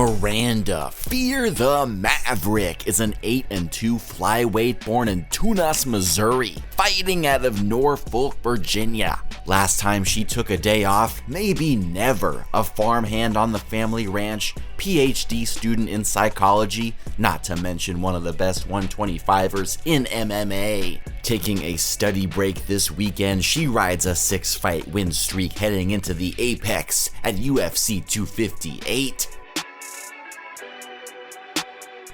Miranda, Fear the Maverick, is an 8-2 flyweight born in Tunas, Missouri, fighting out of Norfolk, Virginia. Last time she took a day off, maybe never. A farmhand on the family ranch, Ph.D. student in psychology, not to mention one of the best 125ers in MMA. Taking a study break this weekend, she rides a 6-fight win streak heading into the apex at UFC 258.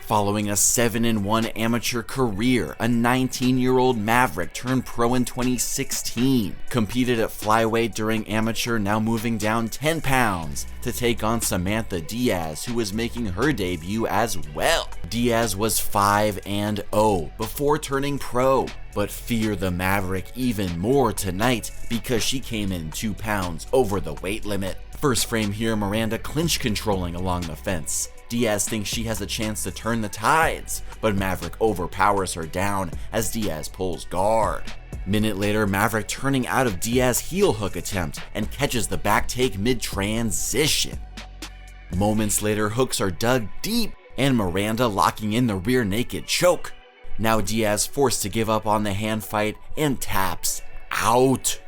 Following a 7-1 amateur career, a 19-year-old Maverick turned pro in 2016, competed at flyweight during amateur, now moving down 10 pounds to take on Samantha Diaz, who was making her debut as well. Diaz was 5-0 before turning pro, but fear the Maverick even more tonight because she came in 2 pounds over the weight limit. First frame here, Miranda clinch controlling along the fence. Diaz thinks she has a chance to turn the tides, but Maverick overpowers her down as Diaz pulls guard. Minute later, Maverick turning out of Diaz's heel hook attempt and catches the back take mid-transition. Moments later, hooks are dug deep and Miranda locking in the rear naked choke. Now Diaz forced to give up on the hand fight and taps out.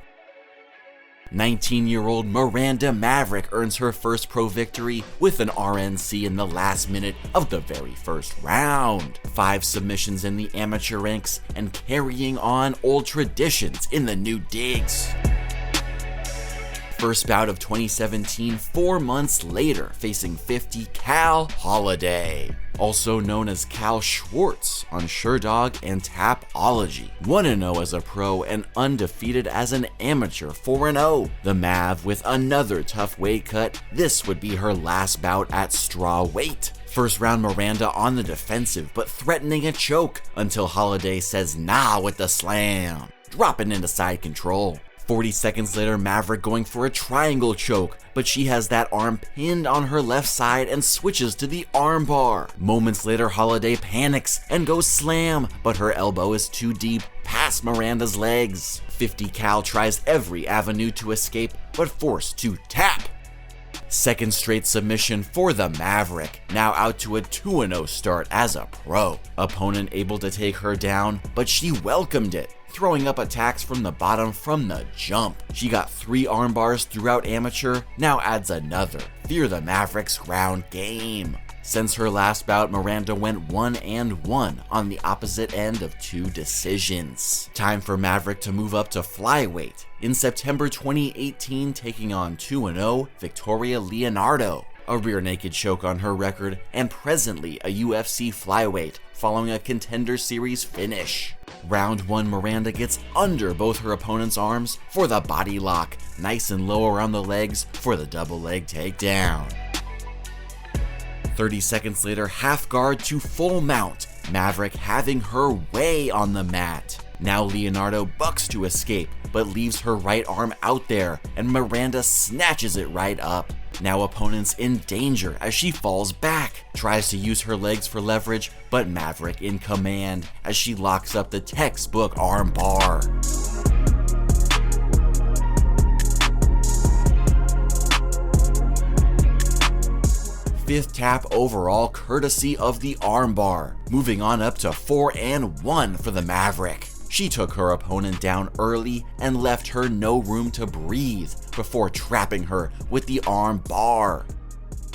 19-year-old Miranda Maverick earns her first pro victory with an RNC in the last minute of the very first round. 5 submissions in the amateur ranks and carrying on old traditions in the new digs. First bout of 2017, 4 months later, facing 50 Cal Holliday, also known as Cal Schwartz on Sherdog and Tapology. 1-0 as a pro and undefeated as an amateur, 4-0. The Mav with another tough weight cut. This would be her last bout at straw weight. First round, Miranda on the defensive but threatening a choke until Holliday says nah with the slam, dropping into side control. 40 seconds later, Maverick going for a triangle choke, but she has that arm pinned on her left side and switches to the armbar. Moments later, Holliday panics and goes slam, but her elbow is too deep past Miranda's legs. 50 Cal tries every avenue to escape, but forced to tap. Second straight submission for the Maverick, now out to a 2-0 start as a pro. Opponent able to take her down, but she welcomed it, throwing up attacks from the bottom from the jump. She got 3 arm bars throughout amateur, now adds another. Fear the Maverick's ground game. Since her last bout, Miranda went 1-1 on the opposite end of 2 decisions. Time for Maverick to move up to flyweight. In September 2018, taking on 2-0 Victoria Leonardo. A rear naked choke on her record, and presently a UFC flyweight following a Contender Series finish. Round 1, Miranda gets under both her opponent's arms for the body lock, nice and low around the legs for the double leg takedown. 30 seconds later, half guard to full mount, Maverick having her way on the mat. Now Leonardo bucks to escape, but leaves her right arm out there, and Miranda snatches it right up. Now opponent's in danger as she falls back, tries to use her legs for leverage, but Maverick in command as she locks up the textbook arm bar. Fifth tap overall courtesy of the armbar, moving on up to 4-1 for the Maverick. She took her opponent down early and left her no room to breathe before trapping her with the arm bar.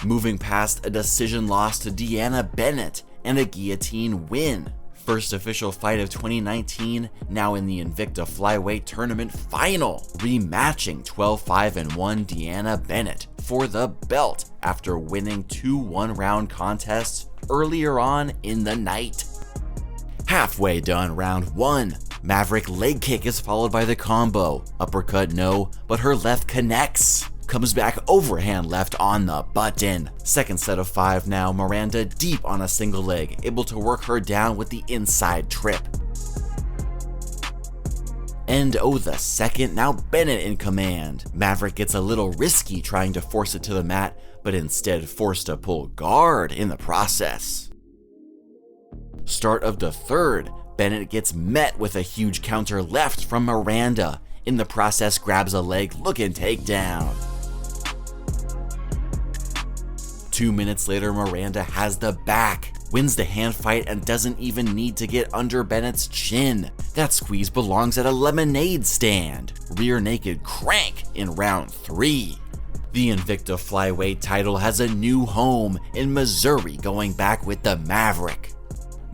Moving past a decision loss to Bennett and a guillotine win. First official fight of 2019, now in the Invicta Flyweight Tournament final, rematching 12-5-1 Bennett for the belt after winning 2 one-round contests earlier on in the night. Halfway done round 1, Maverick leg kick is followed by the combo. Uppercut no, but her left connects. Comes back overhand left on the button. Second set of 5 now, Miranda deep on a single leg, able to work her down with the inside trip. End the second, now Bennett in command. Maverick gets a little risky trying to force it to the mat, but instead forced to pull guard in the process. Start of the third, Bennett gets met with a huge counter left from Miranda. In the process, grabs a leg looking takedown. 2 minutes later, Miranda has the back, wins the hand fight, and doesn't even need to get under Bennett's chin. That squeeze belongs at a lemonade stand. Rear naked crank in round 3. The Invicta Flyweight title has a new home in Missouri, going back with the Maverick.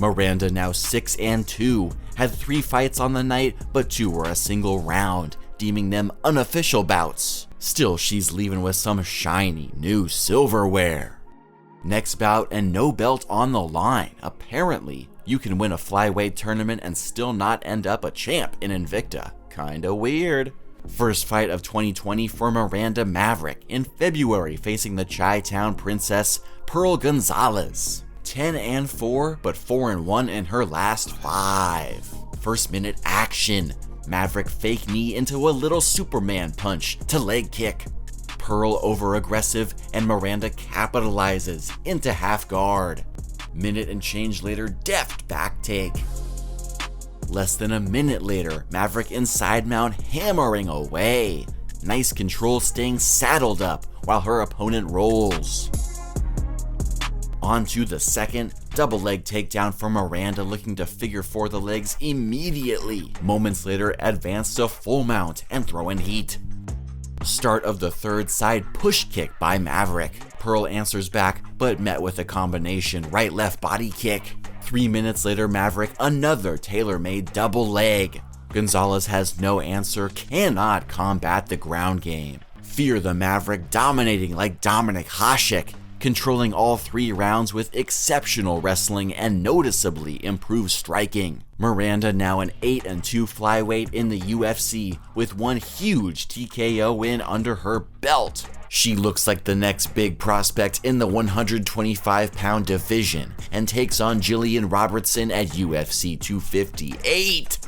Miranda, now 6-2, had 3 fights on the night, but 2 were a single round, deeming them unofficial bouts. Still, she's leaving with some shiny new silverware. Next bout, and no belt on the line. Apparently, you can win a flyweight tournament and still not end up a champ in Invicta. Kinda weird. First fight of 2020 for Miranda Maverick in February, facing the Chi-Town Princess Pearl Gonzales. 10-4, but 4-1 in her last 5. First minute action. Maverick fake knee into a little Superman punch to leg kick. Pearl over aggressive, and Miranda capitalizes into half guard. Minute and change later, deft back take. Less than a minute later, Maverick inside mount hammering away. Nice control, staying saddled up while her opponent rolls. On to the second, double leg takedown for Miranda, looking to figure 4 the legs immediately. Moments later, advance to full mount and throw in heat. Start of the third, side push kick by Maverick. Pearl answers back, but met with a combination right-left body kick. 3 minutes later, Maverick another tailor-made double leg. Gonzales has no answer, cannot combat the ground game. Fear the Maverick, dominating like Dominic Hasek, controlling all 3 rounds with exceptional wrestling and noticeably improved striking. Miranda, now an 8-2 flyweight in the UFC, with 1 huge TKO win under her belt. She looks like the next big prospect in the 125-pound division and takes on Jillian Robertson at UFC 258.